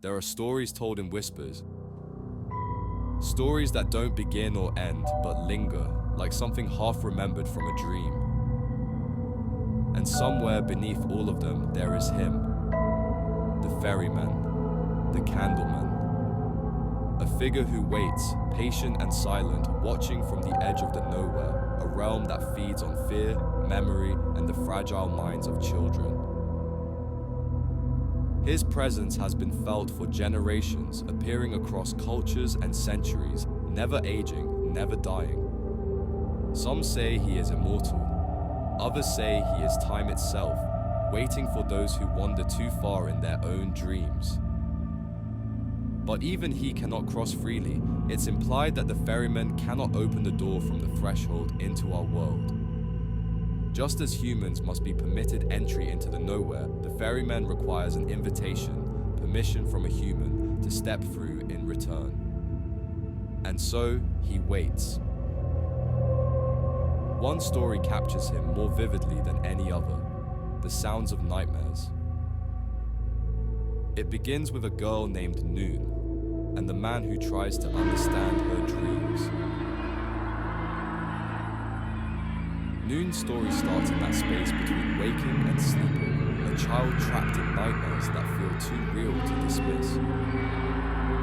There are stories told in whispers. Stories that don't begin or end, but linger, like something half remembered from a dream. And somewhere beneath all of them, there is him, the Ferryman, the Candleman. A figure who waits, patient and silent, watching from the edge of the nowhere, a realm that feeds on fear, memory, and the fragile minds of children. His presence has been felt for generations, appearing across cultures and centuries, never aging, never dying. Some say he is immortal. Others say he is time itself, waiting for those who wander too far in their own dreams. But even he cannot cross freely. It's implied that the ferryman cannot open the door from the threshold into our world. Just as humans must be permitted entry into the nowhere, the ferryman requires an invitation, permission from a human, to step through in return. And so, he waits. One story captures him more vividly than any other: the sounds of nightmares. It begins with a girl named Noon, and the man who tries to understand her dreams. Noon's story starts in that space between waking and sleeping, a child trapped in nightmares that feel too real to dismiss.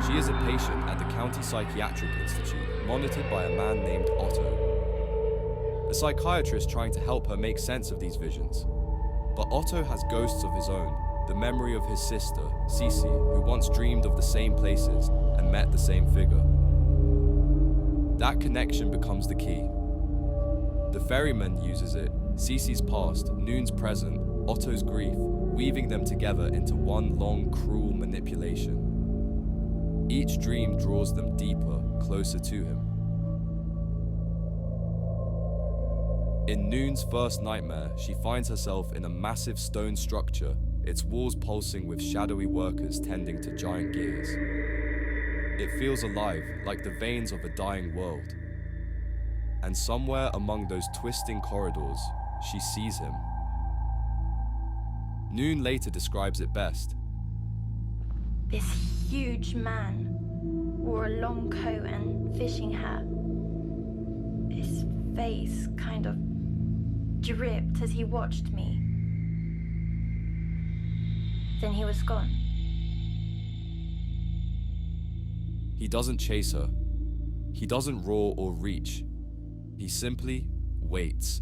She is a patient at the County Psychiatric Institute, monitored by a man named Otto. A psychiatrist trying to help her make sense of these visions. But Otto has ghosts of his own, the memory of his sister, Cece, who once dreamed of the same places and met the same figure. That connection becomes the key. The ferryman uses it, Cece's past, Noon's present, Otto's grief, weaving them together into one long, cruel manipulation. Each dream draws them deeper, closer to him. In Noon's first nightmare, she finds herself in a massive stone structure, its walls pulsing with shadowy workers tending to giant gears. It feels alive, like the veins of a dying world. And somewhere among those twisting corridors, she sees him. Noon later describes it best. This huge man wore a long coat and fishing hat. His face kind of dripped as he watched me. Then he was gone. He doesn't chase her. He doesn't roar or reach. He simply waits,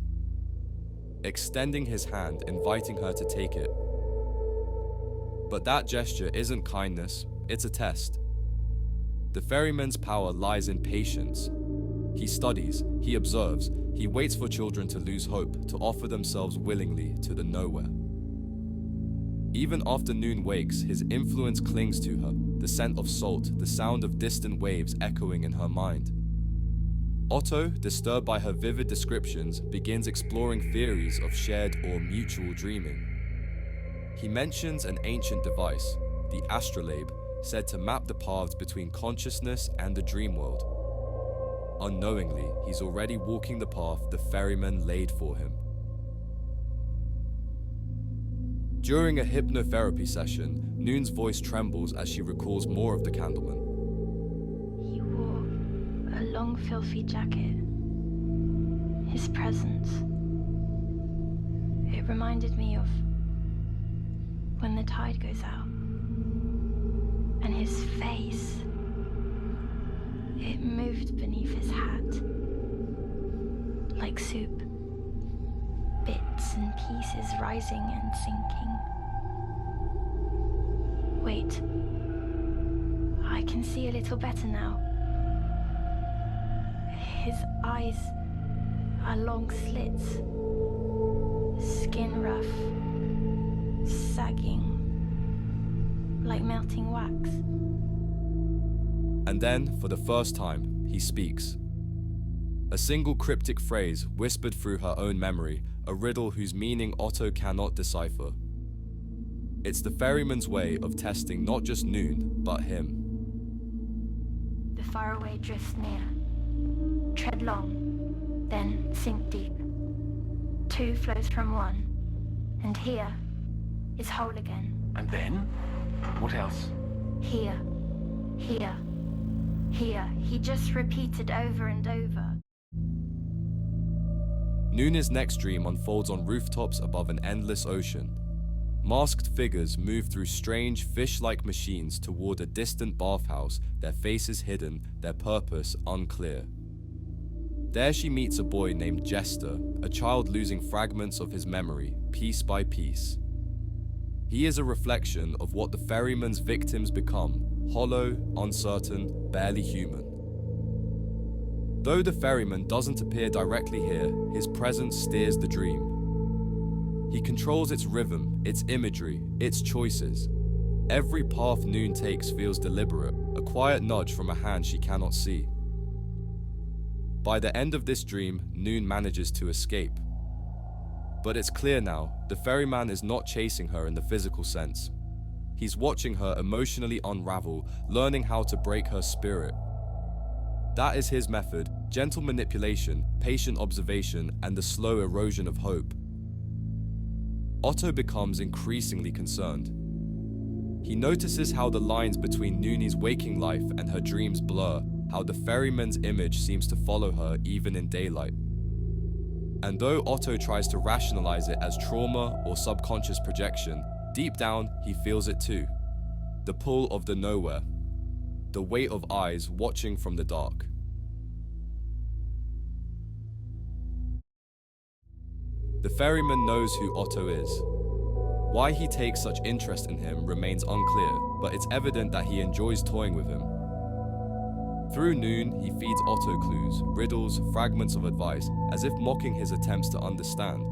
extending his hand, inviting her to take it. But that gesture isn't kindness, it's a test. The ferryman's power lies in patience. He studies, he observes, he waits for children to lose hope, to offer themselves willingly to the nowhere. Even after Noon wakes, his influence clings to her, the scent of salt, the sound of distant waves echoing in her mind. Otto, disturbed by her vivid descriptions, begins exploring theories of shared or mutual dreaming. He mentions an ancient device, the astrolabe, said to map the paths between consciousness and the dream world. Unknowingly, he's already walking the path the ferryman laid for him. During a hypnotherapy session, Noon's voice trembles as she recalls more of the Candleman. He wore a long, filthy jacket. His presence. It reminded me of when the tide goes out. And his face. It moved beneath his hat. Like soup. Bits and pieces rising and sinking. Wait. I can see a little better now. His eyes are long slits. Skin rough. Sagging. Like melting wax. And then, for the first time, he speaks. A single cryptic phrase whispered through her own memory, a riddle whose meaning Otto cannot decipher. It's the ferryman's way of testing not just Noon, but him. The faraway drifts near. Tread long, then sink deep. Two flows from one, and here is whole again. And then? What else? Here, here, here. He just repeated over and over. Noon's next dream unfolds on rooftops above an endless ocean. Masked figures move through strange, fish-like machines toward a distant bathhouse, their faces hidden, their purpose unclear. There she meets a boy named Jester, a child losing fragments of his memory, piece by piece. He is a reflection of what the ferryman's victims become, hollow, uncertain, barely human. Though the ferryman doesn't appear directly here, his presence steers the dream. He controls its rhythm, its imagery, its choices. Every path Noon takes feels deliberate, a quiet nudge from a hand she cannot see. By the end of this dream, Noon manages to escape. But it's clear now, the ferryman is not chasing her in the physical sense. He's watching her emotionally unravel, learning how to break her spirit. That is his method: gentle manipulation, patient observation, and the slow erosion of hope. Otto becomes increasingly concerned. He notices how the lines between Noon's waking life and her dreams blur, how the ferryman's image seems to follow her even in daylight. And though Otto tries to rationalize it as trauma or subconscious projection, deep down he feels it too. The pull of the nowhere. The weight of eyes watching from the dark. The ferryman knows who Otto is. Why he takes such interest in him remains unclear, but it's evident that he enjoys toying with him. Through Noon, he feeds Otto clues, riddles, fragments of advice, as if mocking his attempts to understand.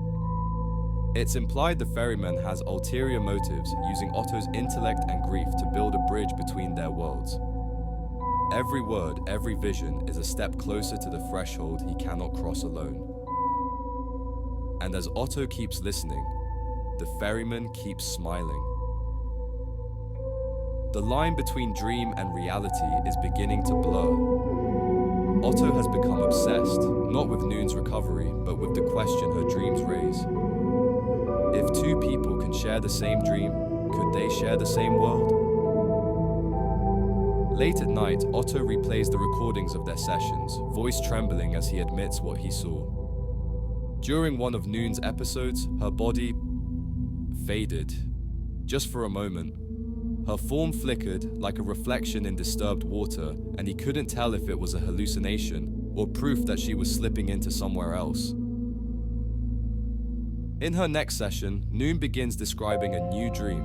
It's implied the ferryman has ulterior motives, using Otto's intellect and grief to build a bridge between their worlds. Every word, every vision is a step closer to the threshold he cannot cross alone. And as Otto keeps listening, the ferryman keeps smiling. The line between dream and reality is beginning to blur. Otto has become obsessed, not with Noon's recovery, but with the question her dreams raise. If two people can share the same dream, could they share the same world? Late at night, Otto replays the recordings of their sessions, voice trembling as he admits what he saw. During one of Noon's episodes, her body faded, just for a moment. Her form flickered like a reflection in disturbed water, and he couldn't tell if it was a hallucination or proof that she was slipping into somewhere else. In her next session, Noon begins describing a new dream.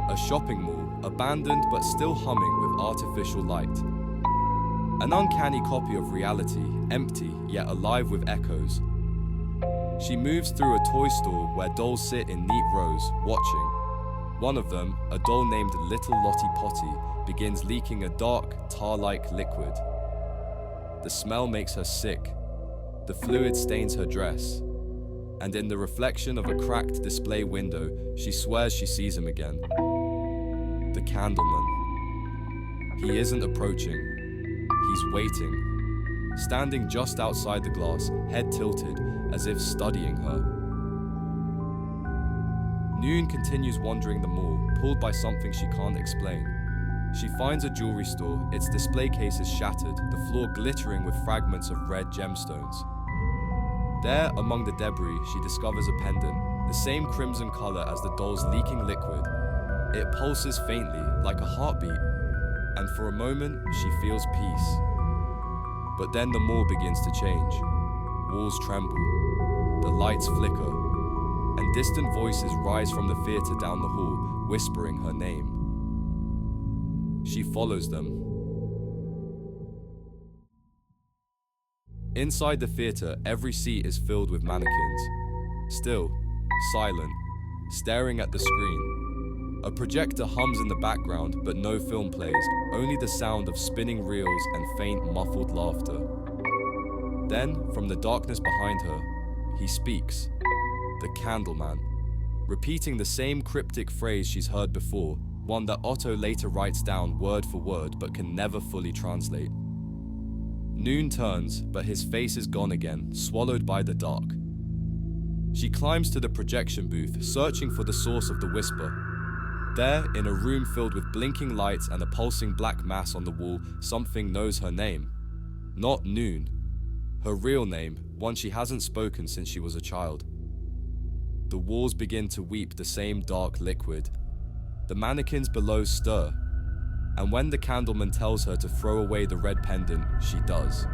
A shopping mall, abandoned but still humming with artificial light. An uncanny copy of reality, empty yet alive with echoes. She moves through a toy store where dolls sit in neat rows, watching. One of them, a doll named Little Lottie Potty, begins leaking a dark, tar-like liquid. The smell makes her sick. The fluid stains her dress. And in the reflection of a cracked display window, she swears she sees him again. The Candleman. He isn't approaching. He's waiting. Standing just outside the glass, head tilted, as if studying her. Noon continues wandering the mall, pulled by something she can't explain. She finds a jewelry store, its display case is shattered, the floor glittering with fragments of red gemstones. There, among the debris, she discovers a pendant, the same crimson color as the doll's leaking liquid. It pulses faintly, like a heartbeat, and for a moment, she feels peace. But then the mall begins to change. Walls tremble, the lights flicker, and distant voices rise from the theater down the hall, whispering her name. She follows them. Inside the theater, every seat is filled with mannequins. Still, silent, staring at the screen. A projector hums in the background, but no film plays, only the sound of spinning reels and faint, muffled laughter. Then, from the darkness behind her, he speaks. The Candleman, repeating the same cryptic phrase she's heard before, one that Otto later writes down word for word but can never fully translate. Noon turns, but his face is gone again, swallowed by the dark. She climbs to the projection booth, searching for the source of the whisper. There, in a room filled with blinking lights and a pulsing black mass on the wall, something knows her name. Not Noon. Her real name, one she hasn't spoken since she was a child. The walls begin to weep the same dark liquid. The mannequins below stir, and when the candleman tells her to throw away the red pendant, she does.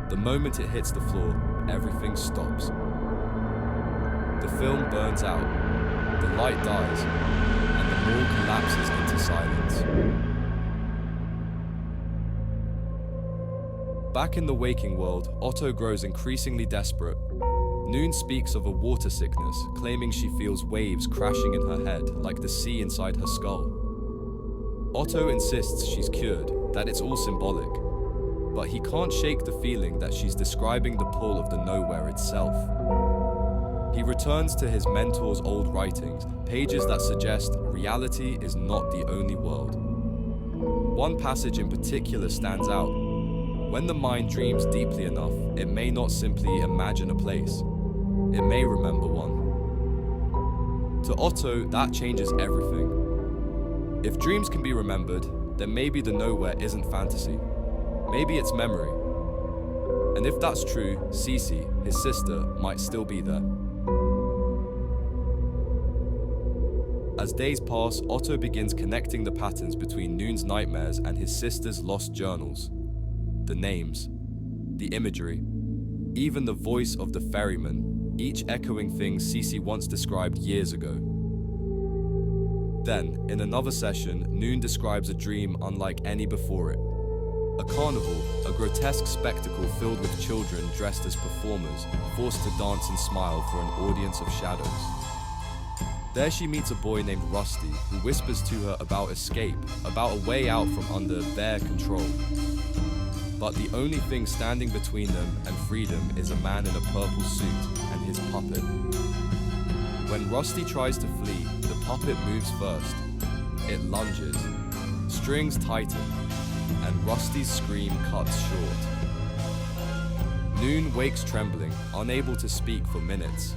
The moment it hits the floor, everything stops. The film burns out, the light dies, and the mall collapses into silence. Back in the waking world, Otto grows increasingly desperate. Noon speaks of a water sickness, claiming she feels waves crashing in her head like the sea inside her skull. Otto insists she's cured, that it's all symbolic, but he can't shake the feeling that she's describing the pull of the nowhere itself. He returns to his mentor's old writings, pages that suggest reality is not the only world. One passage in particular stands out. When the mind dreams deeply enough, it may not simply imagine a place. It may remember one. To Otto, that changes everything. If dreams can be remembered, then maybe the nowhere isn't fantasy. Maybe it's memory. And if that's true, Cece, his sister, might still be there. As days pass, Otto begins connecting the patterns between Noon's nightmares and his sister's lost journals. The names, the imagery, even the voice of the ferryman, each echoing things Cece once described years ago. Then, in another session, Noon describes a dream unlike any before it. A carnival, a grotesque spectacle filled with children dressed as performers, forced to dance and smile for an audience of shadows. There she meets a boy named Rusty, who whispers to her about escape, about a way out from under their control. But the only thing standing between them and freedom is a man in a purple suit and his puppet. When Rusty tries to flee, the puppet moves first. It lunges, strings tighten, and Rusty's scream cuts short. Noon wakes trembling, unable to speak for minutes.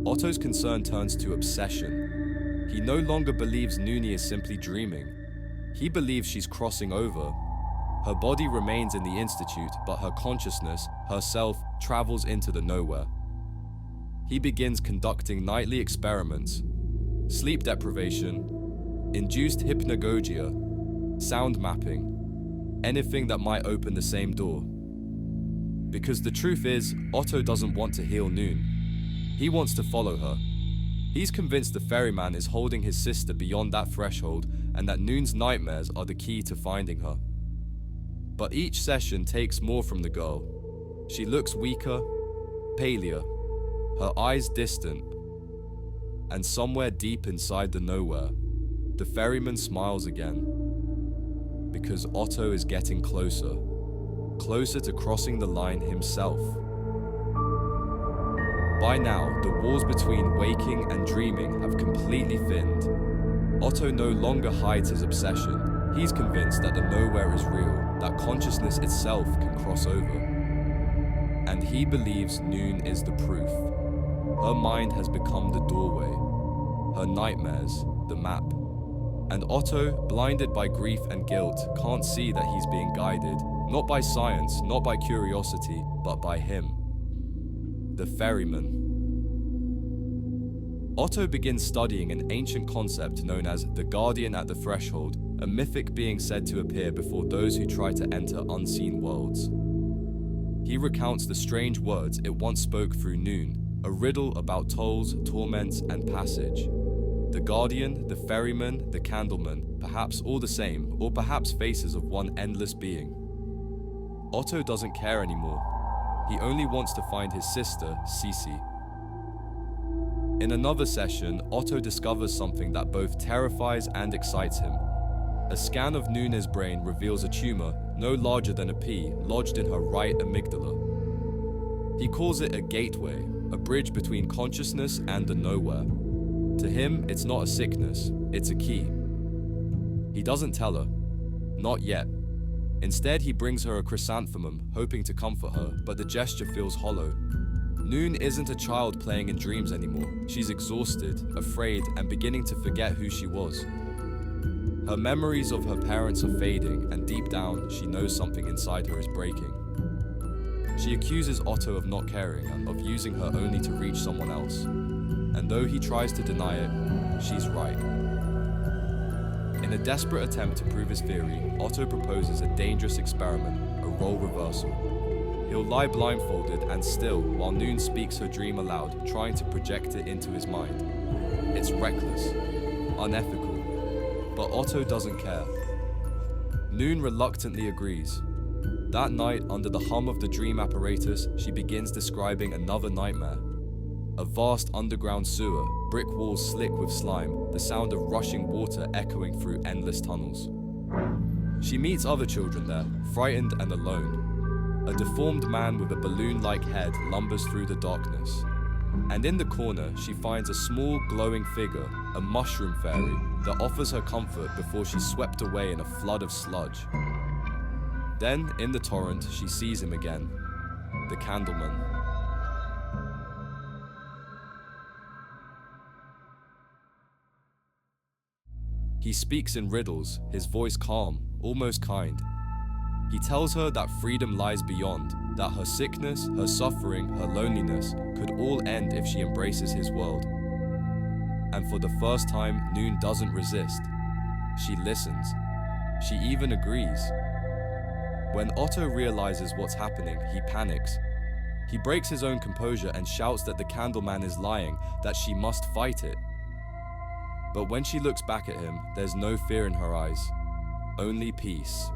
Otto's concern turns to obsession. He no longer believes Noonie is simply dreaming. He believes she's crossing over. Her body remains in the institute, but her consciousness, herself, travels into the nowhere. He begins conducting nightly experiments, sleep deprivation, induced hypnagogia, sound mapping, anything that might open the same door. Because the truth is, Otto doesn't want to heal Noon. He wants to follow her. He's convinced the ferryman is holding his sister beyond that threshold and that Noon's nightmares are the key to finding her. But each session takes more from the girl. She looks weaker, paler, her eyes distant, and somewhere deep inside the nowhere, the ferryman smiles again. Because Otto is getting closer, closer to crossing the line himself. By now, the walls between waking and dreaming have completely thinned. Otto no longer hides his obsession. He's convinced that the nowhere is real, that consciousness itself can cross over. And he believes Noon is the proof. Her mind has become the doorway, her nightmares, the map. And Otto, blinded by grief and guilt, can't see that he's being guided, not by science, not by curiosity, but by him. The ferryman. Otto begins studying an ancient concept known as the guardian at the threshold, a mythic being said to appear before those who try to enter unseen worlds. He recounts the strange words it once spoke through Noon, a riddle about tolls, torments, and passage. The guardian, the ferryman, the candleman, perhaps all the same, or perhaps faces of one endless being. Otto doesn't care anymore. He only wants to find his sister, Cece. In another session, Otto discovers something that both terrifies and excites him. A scan of Noona's brain reveals a tumor no larger than a pea lodged in her right amygdala. He calls it a gateway, a bridge between consciousness and the nowhere. To him, it's not a sickness, it's a key. He doesn't tell her. Not yet. Instead, he brings her a chrysanthemum, hoping to comfort her, but the gesture feels hollow. Noon isn't a child playing in dreams anymore. She's exhausted, afraid, and beginning to forget who she was. Her memories of her parents are fading, and deep down, she knows something inside her is breaking. She accuses Otto of not caring and of using her only to reach someone else. And though he tries to deny it, she's right. In a desperate attempt to prove his theory, Otto proposes a dangerous experiment, a role reversal. He'll lie blindfolded and still, while Noon speaks her dream aloud, trying to project it into his mind. It's reckless, unethical, but Otto doesn't care. Noon reluctantly agrees. That night, under the hum of the dream apparatus, she begins describing another nightmare. A vast underground sewer, brick walls slick with slime, the sound of rushing water echoing through endless tunnels. She meets other children there, frightened and alone. A deformed man with a balloon-like head lumbers through the darkness. And in the corner, she finds a small, glowing figure, a mushroom fairy, that offers her comfort before she's swept away in a flood of sludge. Then, in the torrent, she sees him again, the Candleman. He speaks in riddles, his voice calm, almost kind. He tells her that freedom lies beyond, that her sickness, her suffering, her loneliness could all end if she embraces his world. And for the first time, Noon doesn't resist. She listens. She even agrees. When Otto realizes what's happening, he panics. He breaks his own composure and shouts that the Candleman is lying, that she must fight it. But when she looks back at him, there's no fear in her eyes, only peace.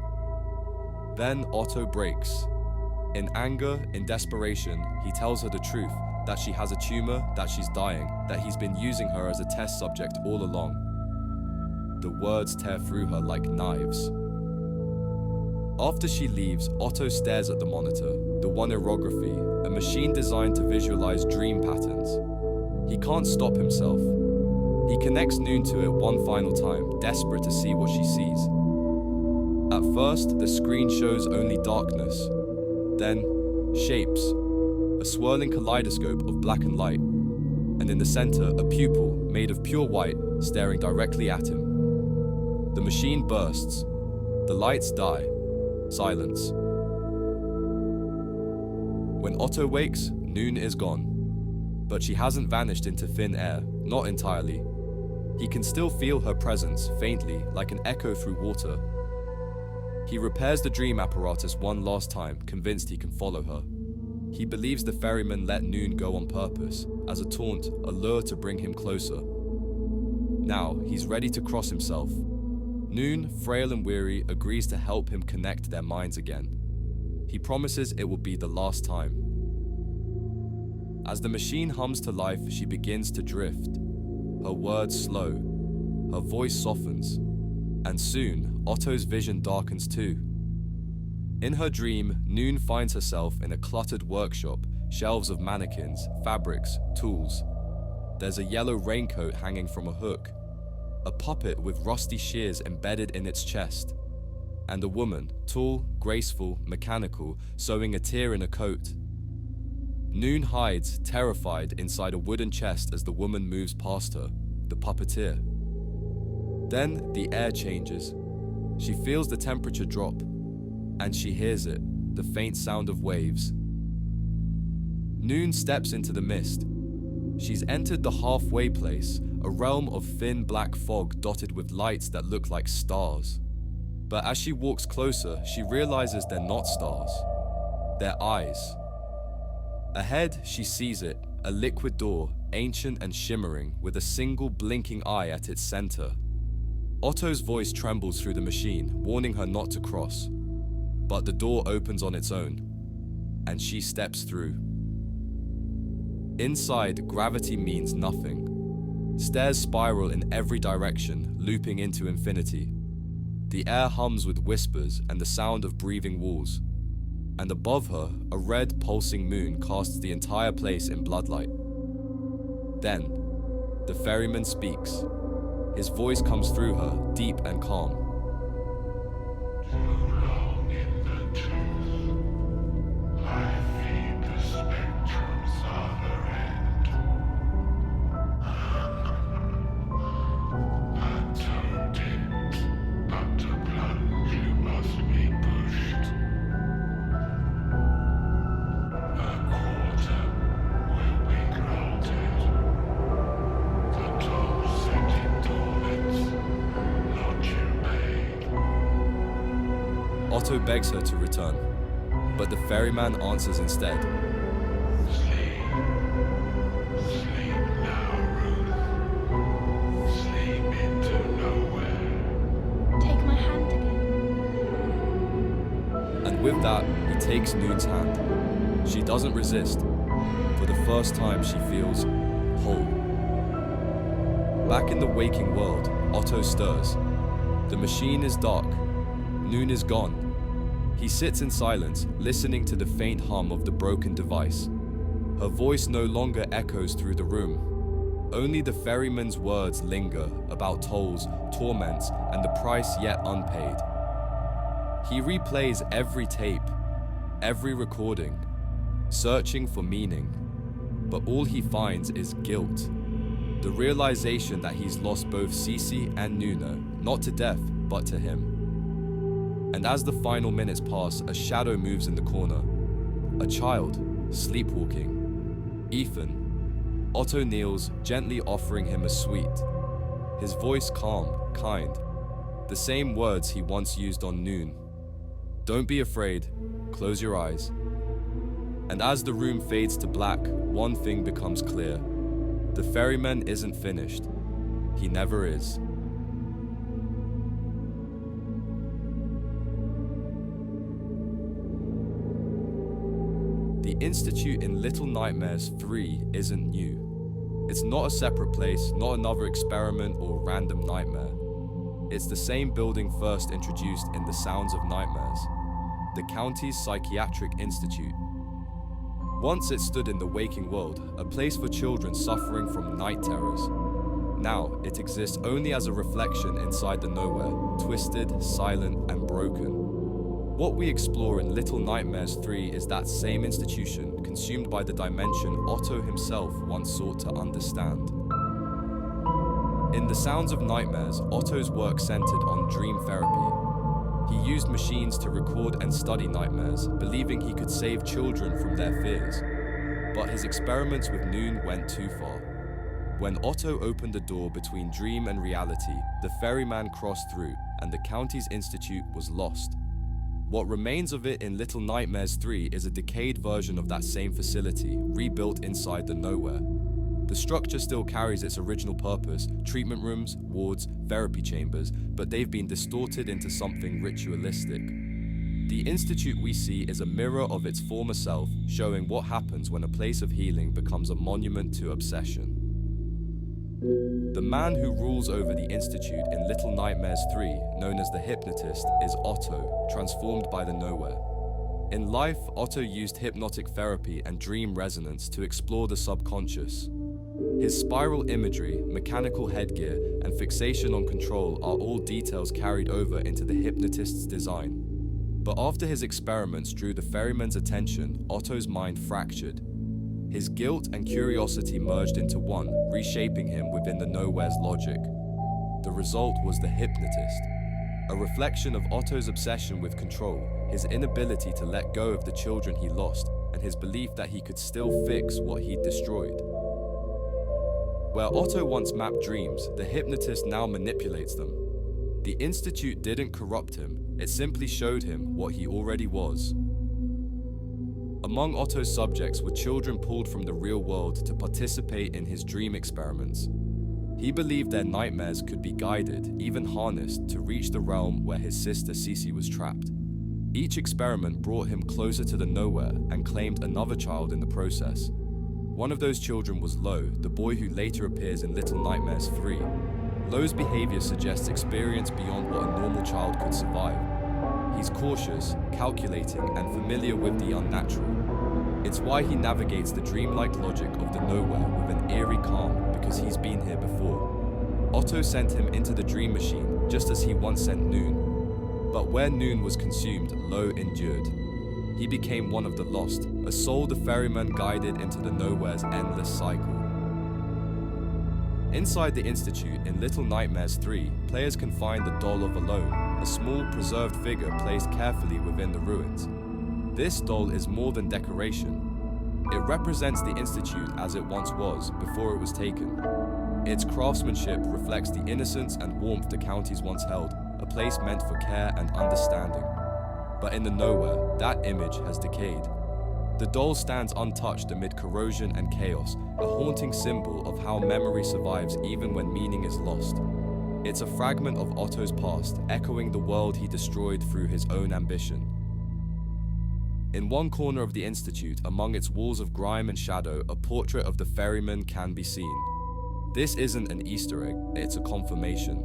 Then Otto breaks. In anger, in desperation, he tells her the truth, that she has a tumor, that she's dying, that he's been using her as a test subject all along. The words tear through her like knives. After she leaves, Otto stares at the monitor, the oneirography, a machine designed to visualize dream patterns. He can't stop himself. He connects Noon to it one final time, desperate to see what she sees. At first, the screen shows only darkness, then shapes, a swirling kaleidoscope of black and light, and in the center, a pupil made of pure white staring directly at him. The machine bursts, the lights die, silence. When Otto wakes, Noon is gone, but she hasn't vanished into thin air, not entirely. He can still feel her presence, faintly, like an echo through water. He repairs the dream apparatus one last time, convinced he can follow her. He believes the ferryman let Noon go on purpose, as a taunt, a lure to bring him closer. Now, he's ready to cross himself. Noon, frail and weary, agrees to help him connect their minds again. He promises it will be the last time. As the machine hums to life, she begins to drift. Her words slow, her voice softens, and soon, Otto's vision darkens too. In her dream, Noon finds herself in a cluttered workshop, shelves of mannequins, fabrics, tools. There's a yellow raincoat hanging from a hook, a puppet with rusty shears embedded in its chest, and a woman, tall, graceful, mechanical, sewing a tear in a coat. Noon hides, terrified, inside a wooden chest as the woman moves past her, the puppeteer. Then the air changes. She feels the temperature drop, and she hears it, the faint sound of waves. Noon steps into the mist. She's entered the halfway place, a realm of thin black fog dotted with lights that look like stars. But as she walks closer, she realizes they're not stars. They're eyes. Ahead, she sees it, a liquid door, ancient and shimmering, with a single blinking eye at its center. Otto's voice trembles through the machine, warning her not to cross. But the door opens on its own, and she steps through. Inside, gravity means nothing. Stairs spiral in every direction, looping into infinity. The air hums with whispers and the sound of breathing walls. And above her, a red, pulsing moon casts the entire place in bloodlight. Then, the ferryman speaks. His voice comes through her, deep and calm. Too long in the tooth, I feed the spectrums of Otto begs her to return, but the ferryman answers instead. Sleep. Sleep now, Ruth. Sleep into nowhere. Take my hand again. And with that, he takes Noon's hand. She doesn't resist. For the first time, she feels whole. Back in the waking world, Otto stirs. The machine is dark. Noon is gone. He sits in silence, listening to the faint hum of the broken device. Her voice no longer echoes through the room. Only the ferryman's words linger about tolls, torments, and the price yet unpaid. He replays every tape, every recording, searching for meaning. But all he finds is guilt. The realization that he's lost both Cece and Nuna, not to death, but to him. And as the final minutes pass, a shadow moves in the corner. A child, sleepwalking. Ethan. Otto kneels, gently offering him a sweet. His voice calm, kind. The same words he once used on Noon. Don't be afraid, close your eyes. And as the room fades to black, one thing becomes clear. The ferryman isn't finished. He never is. The Institute in Little Nightmares 3 isn't new. It's not a separate place, not another experiment or random nightmare. It's the same building first introduced in The Sounds of Nightmares, the county's psychiatric institute. Once it stood in the waking world, a place for children suffering from night terrors. Now, it exists only as a reflection inside the nowhere, twisted, silent, and broken. What we explore in Little Nightmares 3 is that same institution consumed by the dimension Otto himself once sought to understand. In The Sounds of Nightmares, Otto's work centered on dream therapy. He used machines to record and study nightmares, believing he could save children from their fears. But his experiments with Noon went too far. When Otto opened the door between dream and reality, the ferryman crossed through, and the county's institute was lost. What remains of it in Little Nightmares 3 is a decayed version of that same facility, rebuilt inside the nowhere. The structure still carries its original purpose, treatment rooms, wards, therapy chambers, but they've been distorted into something ritualistic. The institute we see is a mirror of its former self, showing what happens when a place of healing becomes a monument to obsession. The man who rules over the institute in Little Nightmares 3, known as the hypnotist, is Otto, transformed by the nowhere. In life, Otto used hypnotic therapy and dream resonance to explore the subconscious. His spiral imagery, mechanical headgear, and fixation on control are all details carried over into the hypnotist's design. But after his experiments drew the ferryman's attention, Otto's mind fractured. His guilt and curiosity merged into one, reshaping him within the nowhere's logic. The result was the hypnotist, a reflection of Otto's obsession with control, his inability to let go of the children he lost, and his belief that he could still fix what he'd destroyed. Where Otto once mapped dreams, the hypnotist now manipulates them. The institute didn't corrupt him, it simply showed him what he already was. Among Otto's subjects were children pulled from the real world to participate in his dream experiments. He believed their nightmares could be guided, even harnessed, to reach the realm where his sister Cece was trapped. Each experiment brought him closer to the nowhere and claimed another child in the process. One of those children was Lo, the boy who later appears in Little Nightmares 3. Lo's behavior suggests experience beyond what a normal child could survive. He's cautious, calculating, and familiar with the unnatural. It's why he navigates the dreamlike logic of the nowhere with an eerie calm, because he's been here before. Otto sent him into the dream machine, just as he once sent Noon. But where Noon was consumed, Lo endured. He became one of the lost, a soul the ferryman guided into the nowhere's endless cycle. Inside the Institute, in Little Nightmares 3, players can find the doll of Alone, a small preserved figure placed carefully within the ruins. This doll is more than decoration. It represents the Institute as it once was, before it was taken. Its craftsmanship reflects the innocence and warmth the counties once held, a place meant for care and understanding. But in the nowhere, that image has decayed. The doll stands untouched amid corrosion and chaos, a haunting symbol of how memory survives even when meaning is lost. It's a fragment of Otto's past, echoing the world he destroyed through his own ambition. In one corner of the Institute, among its walls of grime and shadow, a portrait of the Ferryman can be seen. This isn't an Easter egg, it's a confirmation.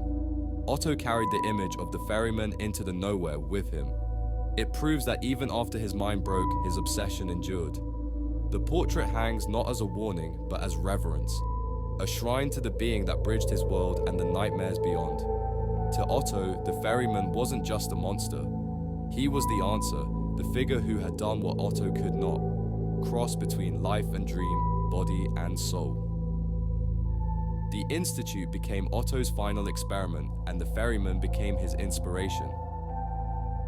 Otto carried the image of the Ferryman into the nowhere with him. It proves that even after his mind broke, his obsession endured. The portrait hangs not as a warning, but as reverence, a shrine to the being that bridged his world and the nightmares beyond. To Otto, the Ferryman wasn't just a monster. He was the answer, the figure who had done what Otto could not, cross between life and dream, body and soul. The Institute became Otto's final experiment, and the Ferryman became his inspiration.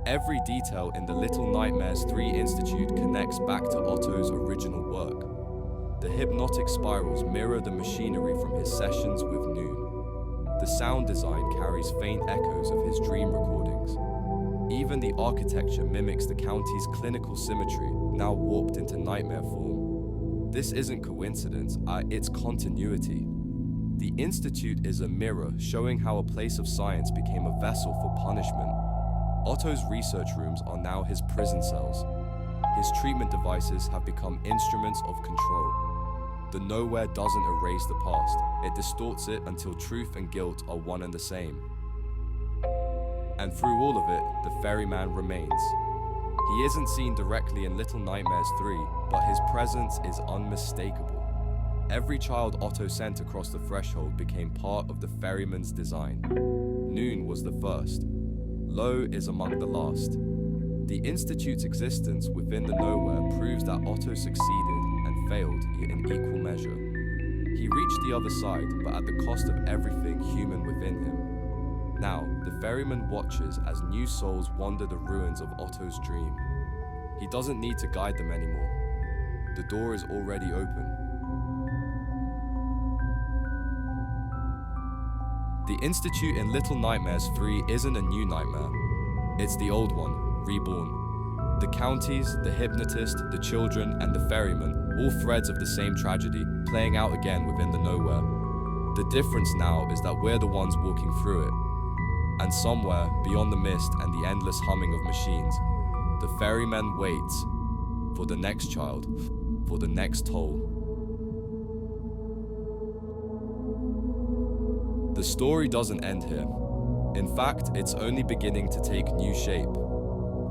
Every detail in the Little Nightmares 3 Institute connects back to Otto's original work. The hypnotic spirals mirror the machinery from his sessions with Noon. The sound design carries faint echoes of his dream recordings. Even the architecture mimics the county's clinical symmetry, now warped into nightmare form. This isn't coincidence, it's continuity. The Institute is a mirror showing how a place of science became a vessel for punishment. Otto's research rooms are now his prison cells. His treatment devices have become instruments of control. The nowhere doesn't erase the past, it distorts it until truth and guilt are one and the same. And through all of it, the Ferryman remains. He isn't seen directly in Little Nightmares 3, but his presence is unmistakable. Every child Otto sent across the threshold became part of the Ferryman's design. Noon was the first. Lo is among the last. The Institute's existence within the nowhere proves that Otto succeeded and failed in equal measure. He reached the other side, but at the cost of everything human within him. Now, the Ferryman watches as new souls wander the ruins of Otto's dream. He doesn't need to guide them anymore. The door is already open. The Institute in Little Nightmares 3 isn't a new nightmare. It's the old one, reborn. The counties, the hypnotist, the children, and the Ferryman, all threads of the same tragedy, playing out again within the nowhere. The difference now is that we're the ones walking through it. And somewhere, beyond the mist and the endless humming of machines, the Ferryman waits for the next child, for the next toll. The story doesn't end here. In fact, it's only beginning to take new shape.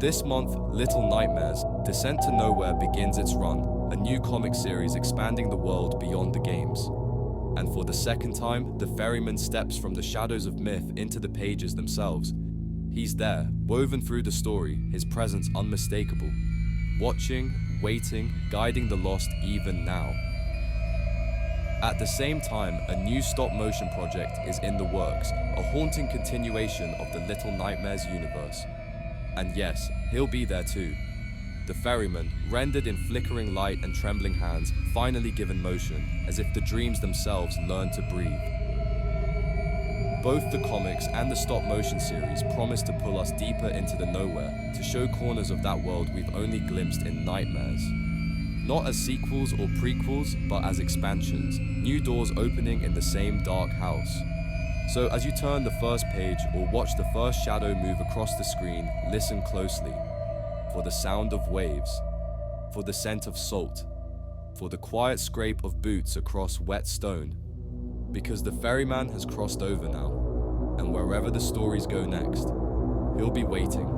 This month, Little Nightmares, Descent to Nowhere begins its run, a new comic series expanding the world beyond the games. And for the second time, the Ferryman steps from the shadows of myth into the pages themselves. He's there, woven through the story, his presence unmistakable. Watching, waiting, guiding the lost even now. At the same time, a new stop-motion project is in the works, a haunting continuation of the Little Nightmares universe. And yes, he'll be there too. The Ferryman, rendered in flickering light and trembling hands, finally given motion, as if the dreams themselves learn to breathe. Both the comics and the stop-motion series promise to pull us deeper into the nowhere, to show corners of that world we've only glimpsed in nightmares. Not as sequels or prequels, but as expansions, new doors opening in the same dark house. So as you turn the first page or watch the first shadow move across the screen, listen closely. For the sound of waves, for the scent of salt, for the quiet scrape of boots across wet stone. Because the Ferryman has crossed over now, and wherever the stories go next, he'll be waiting.